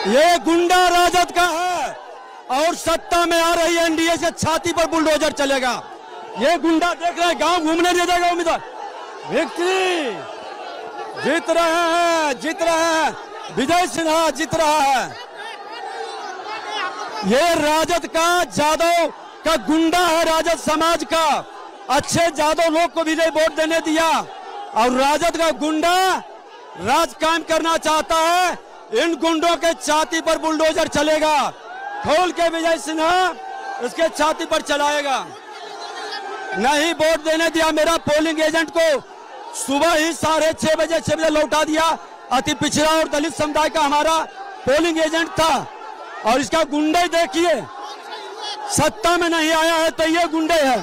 ये गुंडा राजद का है और सत्ता में आ रही एनडीए से छाती पर बुलडोजर चलेगा। ये गुंडा देख रहे हैं, गांव घूमने नहीं देगा उम्मीदवार। विक्ट्री जीत रहे हैं, जीत रहे हैं, विजय सिन्हा जीत रहा है। ये राजद का, जादव का गुंडा है, राजद समाज का। अच्छे जादव लोग को विजय वोट देने दिया और राजद का गुंडा राज कायम करना चाहता है। इन गुंडों के छाती पर बुलडोजर चलेगा। खोल के विजय सिन्हा इसके छाती पर चलाएगा। नहीं वोट देने दिया। मेरा पोलिंग एजेंट को सुबह ही 6:30 बजे लौटा दिया। अति पिछड़ा और दलित समुदाय का हमारा पोलिंग एजेंट था और इसका गुंडे देखिए, सत्ता में नहीं आया है तो ये गुंडे है।